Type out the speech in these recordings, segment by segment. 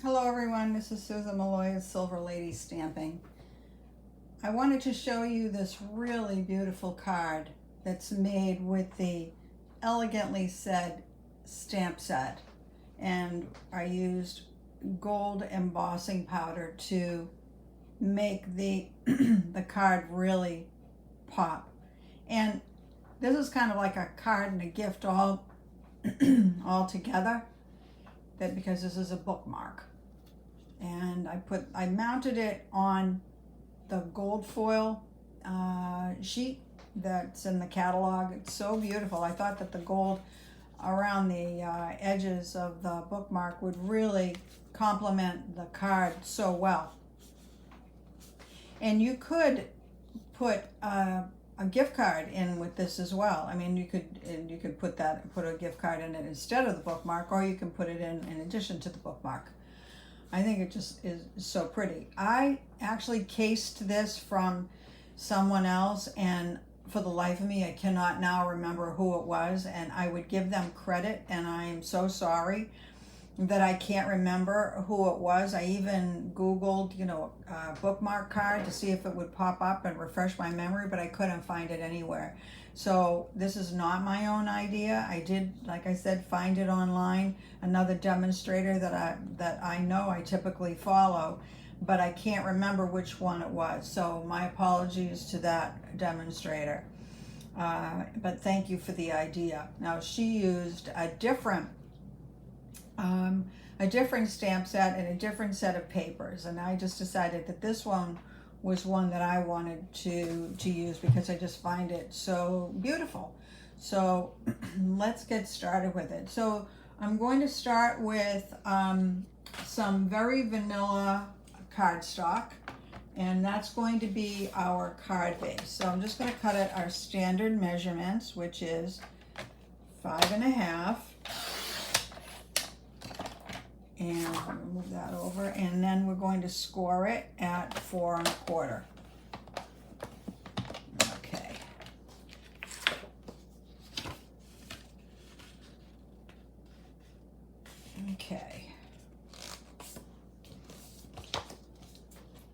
Hello everyone, this is Susan Malloy of Silver Lady Stamping. I wanted to show you this really beautiful card that's made with the Elegantly Said stamp set, and I used gold embossing powder to make the the card really pop. And this is kind of like a card and a gift all all together, that because this is a bookmark. And I mounted it on the gold foil sheet that's in the catalog. It's so beautiful. I thought that the gold around the edges of the bookmark would really complement the card so well. And you could put a gift card in with this as well. I mean, you could put a gift card in it instead of the bookmark, or you can put it in addition to the bookmark. I think it just is so pretty. I actually cased this from someone else, and for the life of me, I cannot now remember who it was, and I would give them credit, and I am so sorry that I can't remember who it was. I even Googled, a bookmark card to see if it would pop up and refresh my memory, but I couldn't find it anywhere. So this is not my own idea. I did, like I said, find it online. Another demonstrator that I know I typically follow, but I can't remember which one it was. So my apologies to that demonstrator. But thank you for the idea. Now she used a different stamp set and a different set of papers, and I just decided that this one was one that I wanted to use because I just find it so beautiful. So let's get started with it. So I'm going to start with some very vanilla cardstock, and that's going to be our card base. So I'm just going to cut it our standard measurements, which is 5.5. And move that over, and then we're going to score it at 4.25. Okay. Okay.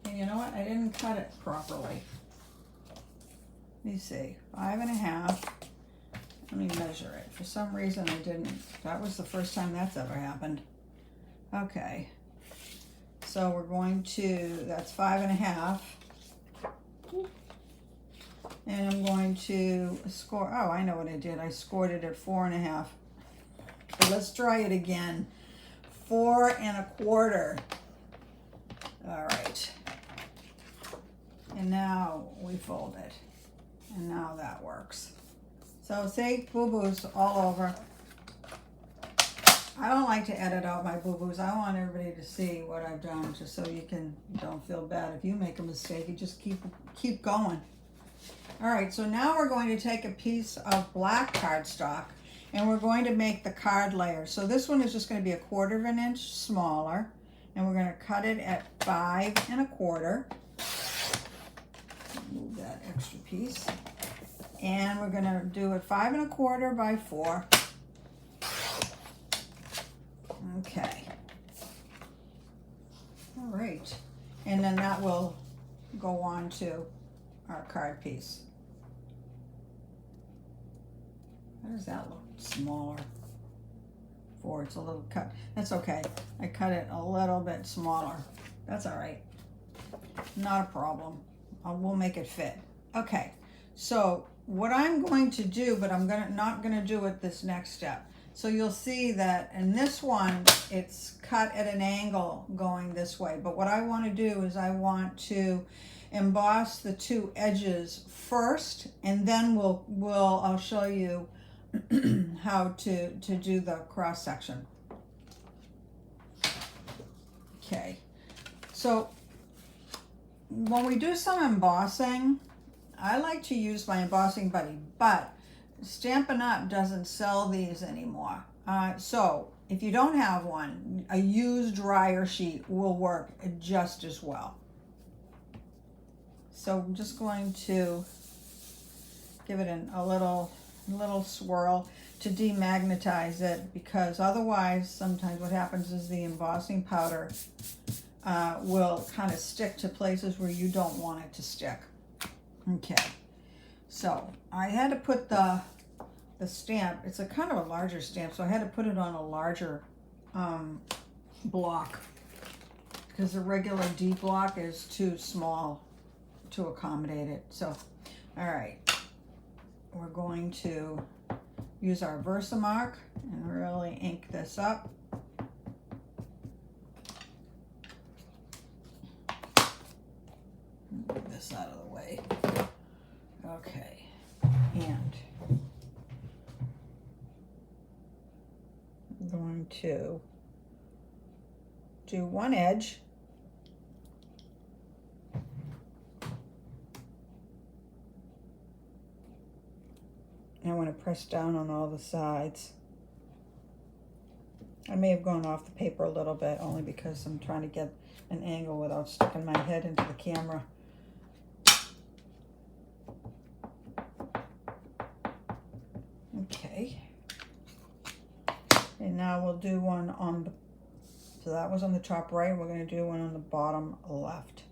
And you know what? I didn't cut it properly. Let me see. 5.5. Let me measure it. For some reason I didn't. That was the first time that's ever happened. Okay, so we're going to, that's 5.5, and I'm going to score, oh, I know what I did. I scored it at 4.5. So let's try it again. 4.25. All right. And now we fold it. And now that works. So say boo-boos all over. I don't like to edit out my boo-boos. I want everybody to see what I've done, just so you don't feel bad if you make a mistake. You just keep going. All right, so now we're going to take a piece of black cardstock, and we're going to make the card layer. So this one is just going to be 1/4 inch smaller, and we're going to cut it at 5.25. Move that extra piece, and we're going to do it 5.25 by 4. Okay. All right. And then that will go on to our card piece. How does that look? Smaller. 4, it's a little cut. That's okay. I cut it a little bit smaller. That's all right. Not a problem. We'll make it fit. Okay. So what I'm going to do, but I'm not gonna do it this next step. So you'll see that in this one, it's cut at an angle going this way. But what I want to do is I want to emboss the 2 edges first, and then I'll show you how to do the cross section. Okay. So when we do some embossing, I like to use my embossing buddy, but Stampin' Up! Doesn't sell these anymore. So if you don't have one, a used dryer sheet will work just as well. So I'm just going to give it a little little swirl to demagnetize it, because otherwise sometimes what happens is the embossing powder will kind of stick to places where you don't want it to stick. Okay, so I had to put the stamp, it's a kind of a larger stamp, so I had to put it on a larger block, because the regular D block is too small to accommodate it. So, all right, we're going to use our Versamark and really ink this up. Move this out of the way. Okay, and I'm going to do one edge. I want to press down on all the sides. I may have gone off the paper a little bit, only because I'm trying to get an angle without sticking my head into the camera. Okay. And now we'll do one on the, so that was on the top right, we're going to do one on the bottom left.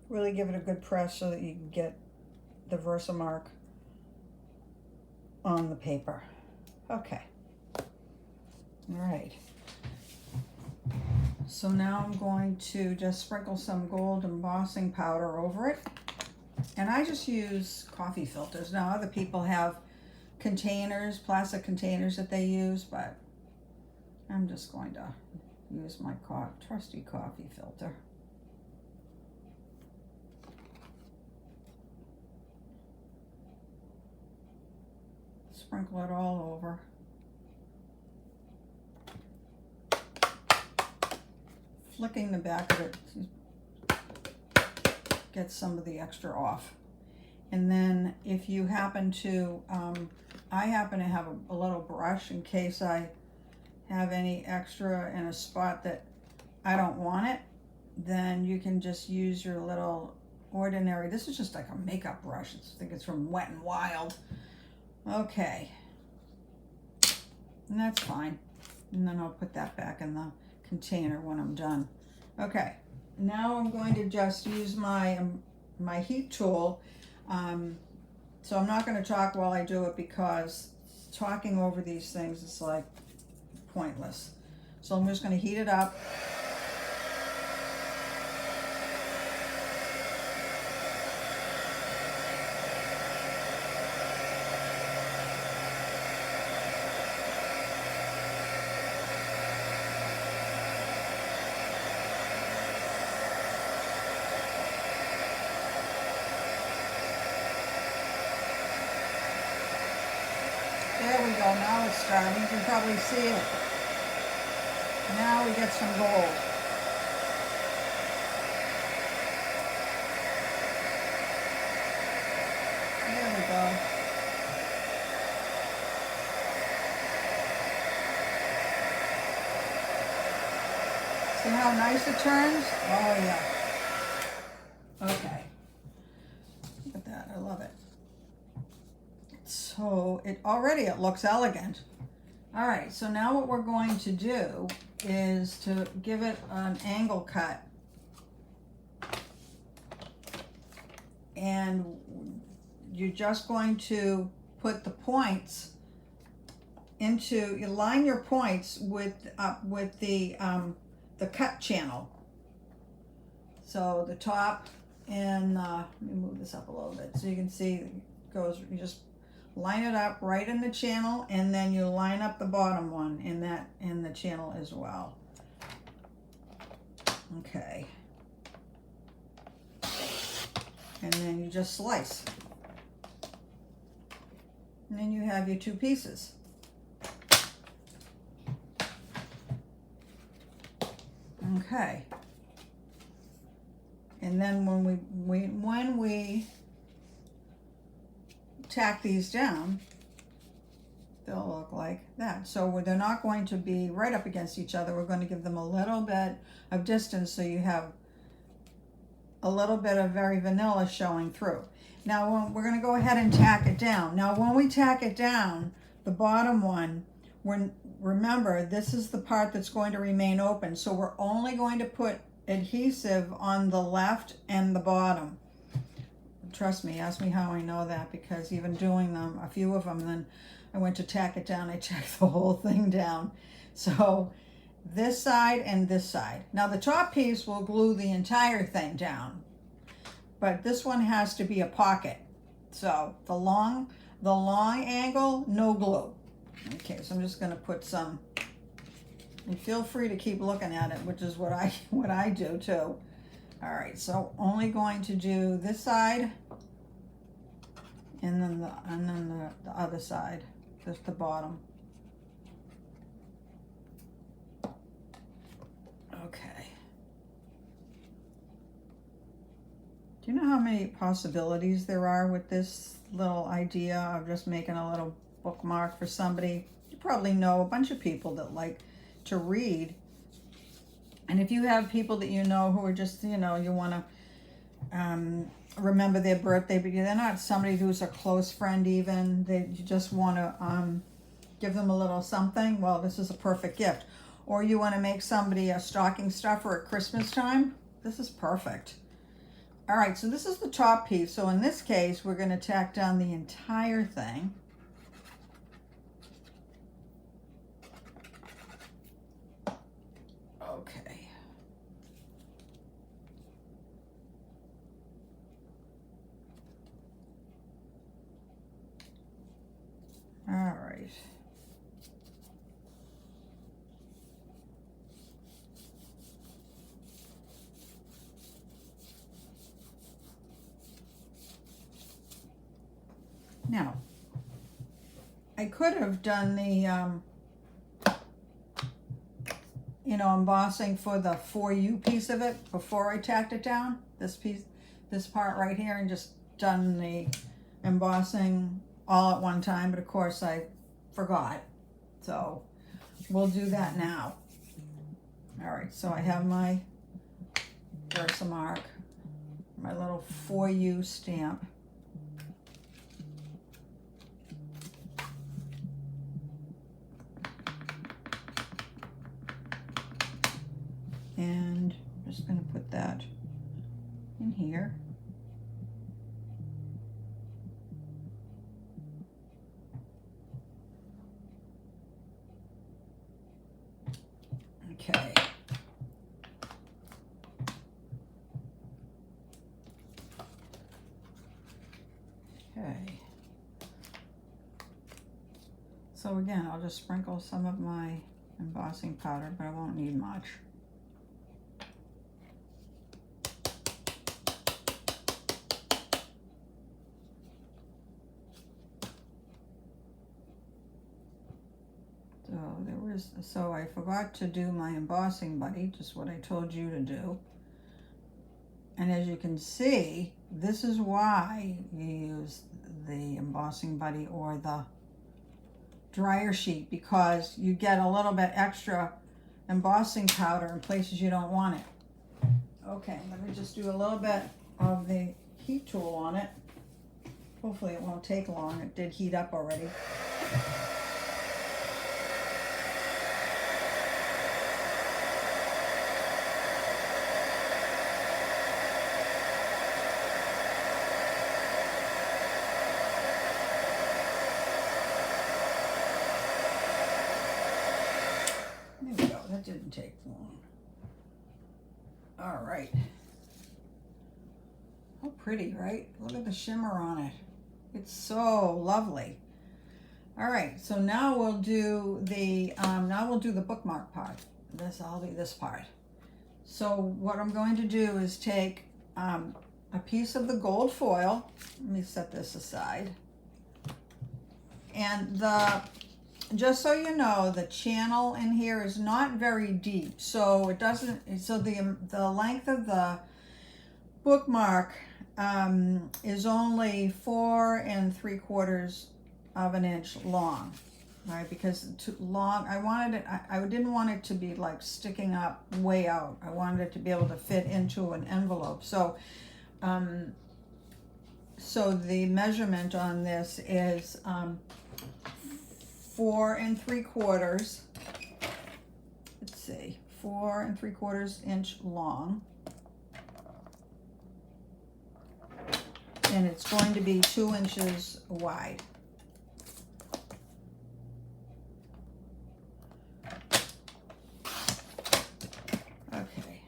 Really give it a good press so that you can get the Versamark on the paper. Okay. All right. So now I'm going to just sprinkle some gold embossing powder over it. And I just use coffee filters. Now other people have containers, plastic containers that they use, but I'm just going to use my trusty coffee filter. Sprinkle it all over. Flicking the back of it gets some of the extra off. And then if you happen to, I happen to have a little brush in case I have any extra in a spot that I don't want it, then you can just use your little ordinary, this is just like a makeup brush. I think it's from Wet n Wild. Okay, and that's fine. And then I'll put that back in the container when I'm done. Okay, now I'm going to just use my my heat tool. So I'm not going to talk while I do it, because talking over these things is like pointless. So I'm just going to heat it up. There we go, now it's starting. You can probably see it. Now we get some gold. There we go. See how nice it turns? Oh yeah. Okay. Look at that, I love it. So it looks elegant. All right, so now what we're going to do is to give it an angle cut. And you're just going to put the points into, you line your points with the cut channel. So the top and let me move this up a little bit so you can see it goes, you just line it up right in the channel, and then you line up the bottom one in the channel as well. Okay. And then you just slice. And then you have your two pieces. Okay. And then when we tack these down, they'll look like that. So they're not going to be right up against each other. We're going to give them a little bit of distance so you have a little bit of very vanilla showing through. Now we're going to go ahead and tack it down. Now when we tack it down, the bottom one, remember this is the part that's going to remain open. So we're only going to put adhesive on the left and the bottom. Trust me, ask me how I know that, because even doing them, a few of them, then I went to tack it down, I tacked the whole thing down. So this side and this side. Now the top piece will glue the entire thing down, but this one has to be a pocket. So the long angle, no glue. Okay, so I'm just gonna put some, and feel free to keep looking at it, which is what I do too. All right, so only going to do this side, and then the other side, just the bottom. Okay. Do you know how many possibilities there are with this little idea of just making a little bookmark for somebody? You probably know a bunch of people that like to read. And if you have people that you know who are just, you want to remember their birthday, but they're not somebody who's a close friend even, you just want to give them a little something, well, this is a perfect gift. Or you want to make somebody a stocking stuffer at Christmas time, this is perfect. All right, so this is the top piece. So in this case, we're going to tack down the entire thing. Okay. All right. Now, I could have done the, embossing for the For You piece of it before I tacked it down, this part right here, and just done the embossing all at one time, but of course I forgot. So we'll do that now. All right, so I have my Versamark, my little For You stamp. And I'm just going to put that in here. Okay. Okay. So again, I'll just sprinkle some of my embossing powder, but I won't need much. So I forgot to do my embossing buddy, just what I told you to do. And as you can see, this is why you use the embossing buddy or the dryer sheet, because you get a little bit extra embossing powder in places you don't want it. Okay, let me just do a little bit of the heat tool on it. Hopefully it won't take long. It did heat up already. There we go, that didn't take long. All right. How pretty, right? Look at the shimmer on it. It's so lovely. All right, so now we'll do the bookmark part. I'll do this part. So what I'm going to do is take a piece of the gold foil. Let me set this aside. And just so you know, the channel in here is not very deep, so it doesn't. So the length of the bookmark is only 4 3/4 of an inch long. right? Because too long, I wanted it, I didn't want it to be like sticking up way out. I wanted it to be able to fit into an envelope. So, so the measurement on this is 4 3/4. Let's see, 4 3/4 inch long. And it's going to be 2 inches wide. Okay,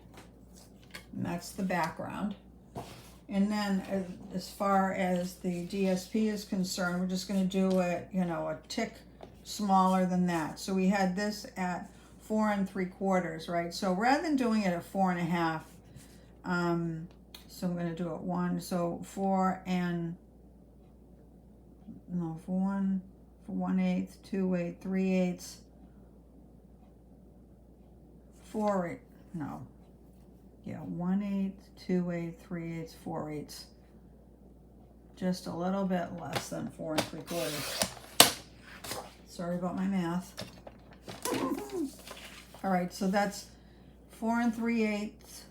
and that's the background. And then as far as the DSP is concerned, we're just going to do it, you know, a tick smaller than that. So we had this at 4 3/4, right? So rather than doing it at 4 1/2, so I'm going to do it 4 1/8, 2 8, 3 8, 4 8, no. Yeah, 1 8, 2 8, 3 8, 4 8. Just a little bit less than 4 3/4. Sorry about my math. All right, so that's 4 3/8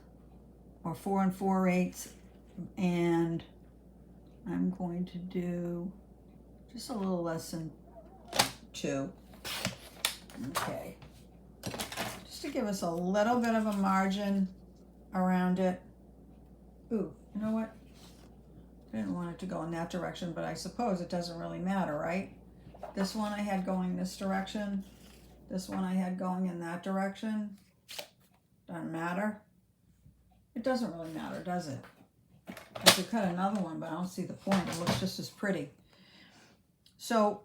or 4 4/8, and I'm going to do just a little less than 2. Okay, just to give us a little bit of a margin around it. Ooh, you know what? I didn't want it to go in that direction, but I suppose it doesn't really matter, right? This one I had going this direction. This one I had going in that direction. Doesn't matter. It doesn't really matter, does it? I could cut another one, but I don't see the point. It looks just as pretty. So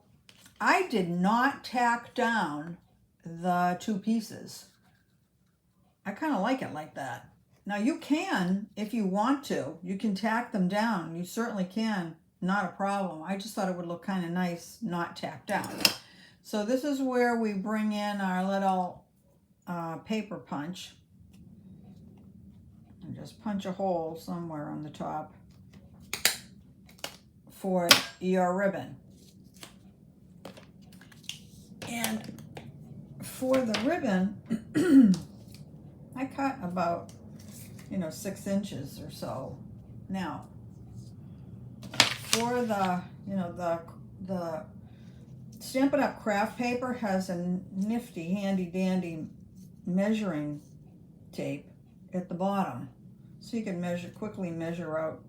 I did not tack down the 2 pieces. I kind of like it like that. Now you can, if you want to, you can tack them down. You certainly can, not a problem. I just thought it would look kind of nice not tacked down. So this is where we bring in our little paper punch. And just punch a hole somewhere on the top for your ribbon. And for the ribbon, I cut about, 6 inches or so. Now, for the, the Stampin' Up! Craft paper has a nifty, handy dandy measuring tape at the bottom. So you can quickly measure out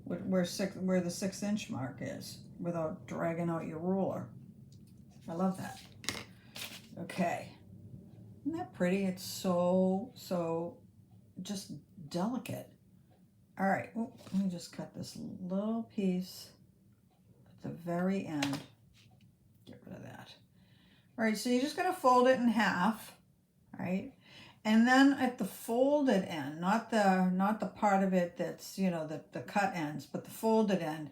where the 6-inch mark is without dragging out your ruler. I love that. Okay. Isn't that pretty? It's so just delicate. All right, let me just cut this little piece at the very end. Get rid of that. All right, so you're just gonna fold it in half, right? And then at the folded end, not the part of it that's, the cut ends, but the folded end,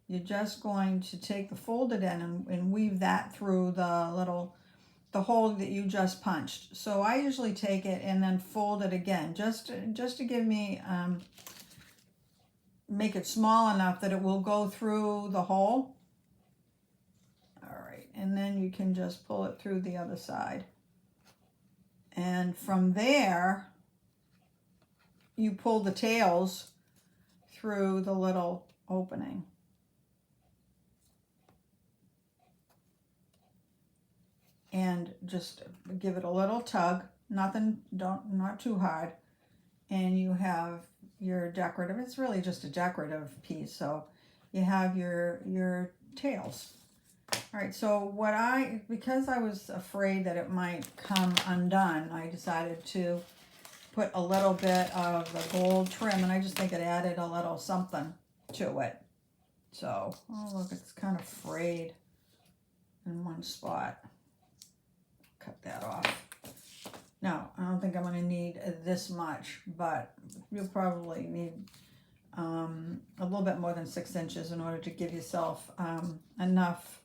you're just going to take the folded end and weave that through the hole that you just punched. So I usually take it and then fold it again, just to give me, make it small enough that it will go through the hole. All right, and then you can just pull it through the other side. And from there, you pull the tails through the little opening. And just give it a little tug, not too hard. And you have your decorative, it's really just a decorative piece. So you have your tails. All right, so because I was afraid that it might come undone, I decided to put a little bit of the gold trim, and I just think it added a little something to it. So, oh look, it's kind of frayed in one spot. Cut that off. Now, I don't think I'm going to need this much, but you'll probably need a little bit more than 6 inches in order to give yourself enough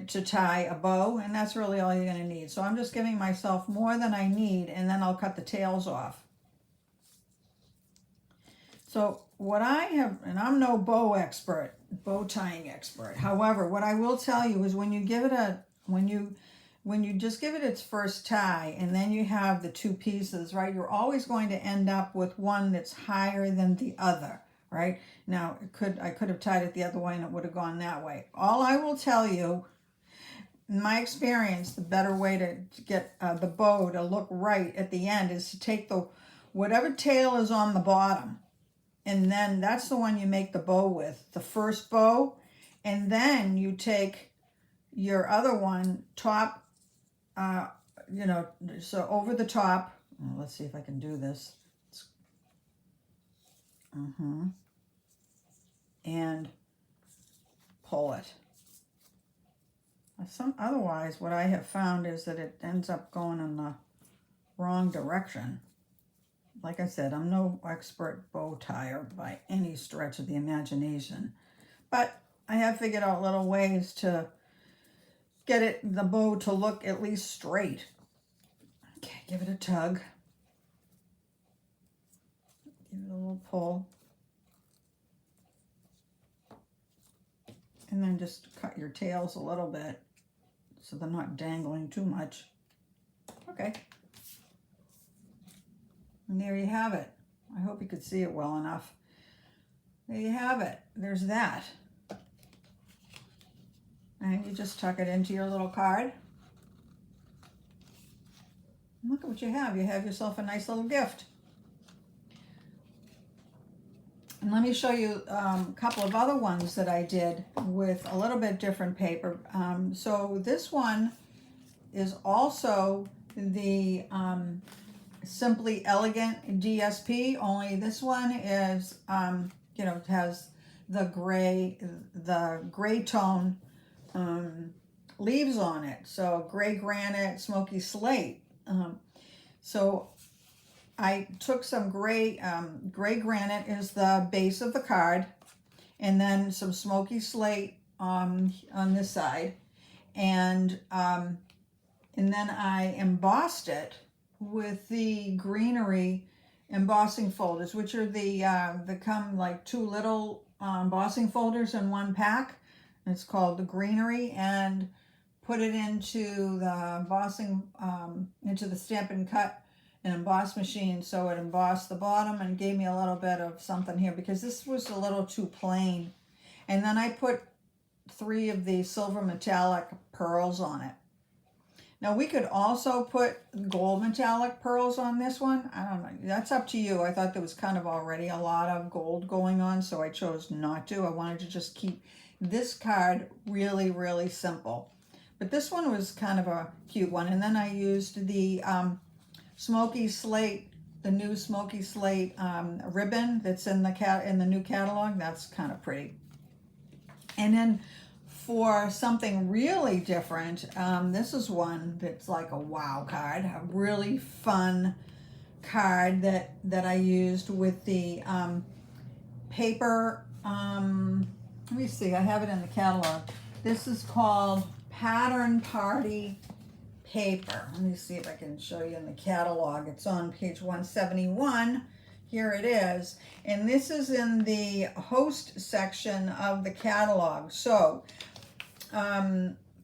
to tie a bow, and that's really all you're going to need. So I'm just giving myself more than I need, and then I'll cut the tails off. So what I have, and I'm no bow tying expert. However, what I will tell you is when you give it when you just give it its first tie and then you have the two pieces, right, you're always going to end up with one that's higher than the other, right? Now, I could have tied it the other way and it would have gone that way. All I will tell you, in my experience, the better way to get the bow to look right at the end is to take whatever tail is on the bottom, and then that's the one you make the bow with, the first bow, and then you take your other one top, so over the top. Let's see if I can do this. And pull it. Otherwise, what I have found is that it ends up going in the wrong direction. Like I said, I'm no expert bow tire by any stretch of the imagination, but I have figured out little ways to get the bow to look at least straight. Okay, give it a tug. Give it a little pull. And then just cut your tails a little bit so they're not dangling too much. Okay. And there you have it. I hope you could see it well enough. There you have it. There's that. And you just tuck it into your little card. And look at what you have. You have yourself a nice little gift. And let me show you a couple of other ones that I did with a little bit different paper. So this one is also the Simply Elegant DSP, only this one is, it has the gray tone leaves on it. So gray granite, smoky slate. So I took some gray granite is the base of the card, and then some smoky slate on this side, and then I embossed it with the greenery embossing folders, which are they come like two little embossing folders in one pack. It's called the greenery, and put it into the embossing into the Stampin' Cut and emboss machine, so it embossed the bottom and gave me a little bit of something here because this was a little too plain. And then I put 3 of the silver metallic pearls on it. Now we could also put gold metallic pearls on this one. I don't know, that's up to you. I thought there was kind of already a lot of gold going on, so I chose not to. I wanted to just keep this card really, really simple. But this one was kind of a cute one. And then I used the smoky slate, the new smoky slate ribbon that's in the new catalog. That's kind of pretty. And then for something really different, this is one that's like a wow card, a really fun card that I used with the paper. Let me see, I have it in the catalog. This is called Pattern Party paper. Let me see if I can show you in the catalog. It's on page 171. Here it is. And this is in the host section of the catalog. So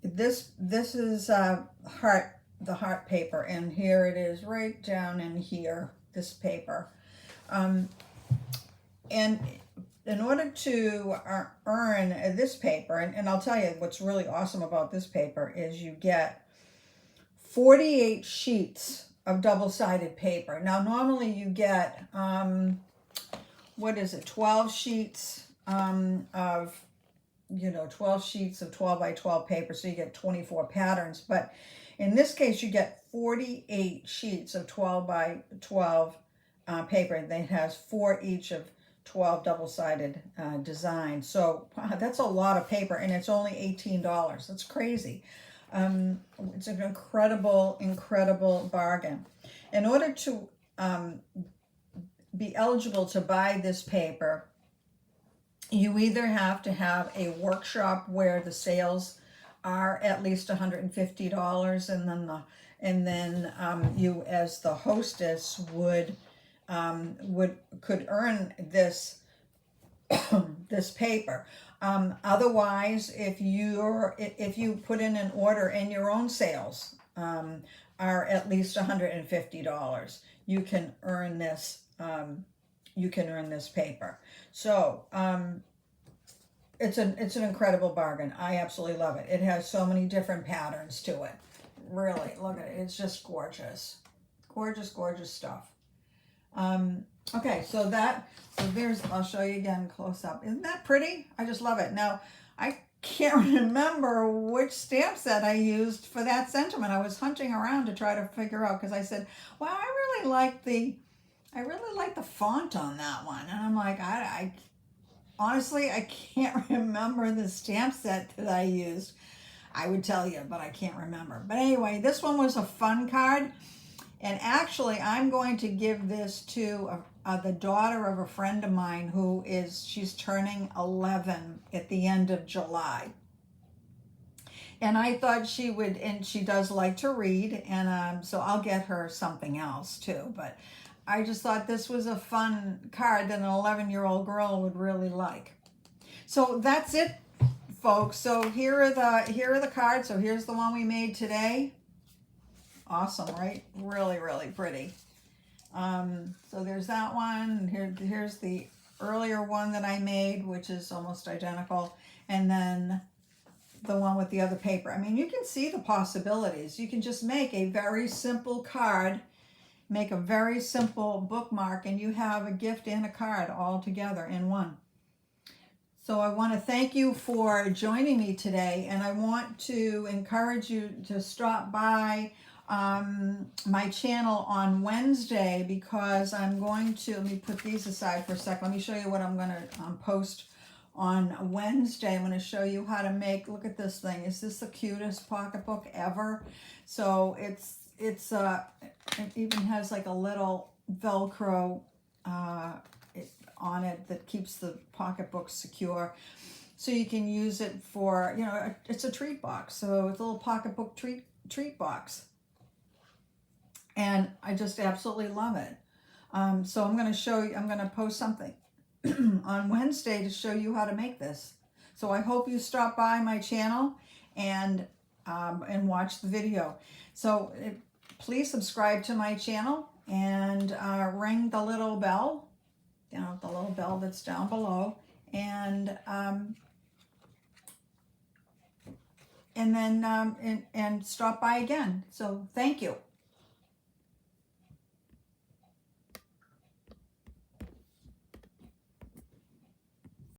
this is the heart paper, and here it is right down in here, this paper. And in order to earn this paper, and I'll tell you what's really awesome about this paper is you get 48 sheets of double-sided paper. Now, normally you get, 12 sheets of 12 sheets of 12 by 12 paper, so you get 24 patterns. But in this case, you get 48 sheets of 12 by 12 paper that has 4 each of 12 double-sided designs. So that's a lot of paper, and it's only $18. That's crazy. It's an incredible bargain. In order to be eligible to buy this paper, you either have to have a workshop where the sales are at least $150, and then you, as the hostess, could earn this this paper. Otherwise, if you put in an order and your own sales are at least $150, you can earn this. You can earn this paper. So it's an incredible bargain. I absolutely love it. It has so many different patterns to it. Really, look at it. It's just gorgeous, gorgeous, gorgeous stuff. Okay, so there's, I'll show you again close up. Isn't that pretty? I just love it. Now, I can't remember which stamp set I used for that sentiment. I was hunting around to try to figure out, because I said, well, I really like the font on that one. And I'm like, I honestly, I can't remember the stamp set that I used. I would tell you, but I can't remember. But anyway, this one was a fun card. And actually, I'm going to give this to the daughter of a friend of mine she's turning 11 at the end of July. And I thought she would, and she does like to read, and so I'll get her something else too. But I just thought this was a fun card that an 11-year-old girl would really like. So that's it, folks. So here are the cards. So here's the one we made today. Awesome, right? Really, really pretty. So there's that one. Here's the earlier one that I made, which is almost identical. And then the one with the other paper. I mean, you can see the possibilities. You can just make a very simple card, make a very simple bookmark, and you have a gift and a card all together in one. So I want to thank you for joining me today, and I want to encourage you to stop by my channel on Wednesday, because I'm going to, let me put these aside for a second. Let me show you what I'm going to post on Wednesday. I'm going to show you how to make, look at this thing. Is this the cutest pocketbook ever? So it even has like a little Velcro on it that keeps the pocketbook secure. So you can use it for, it's a treat box. So it's a little pocketbook treat box. And I just absolutely love it. So I'm going to post something on Wednesday to show you how to make this. So I hope you stop by my channel and watch the video. So please subscribe to my channel and ring the little bell, the little bell that's down below, and then stop by again. So thank you.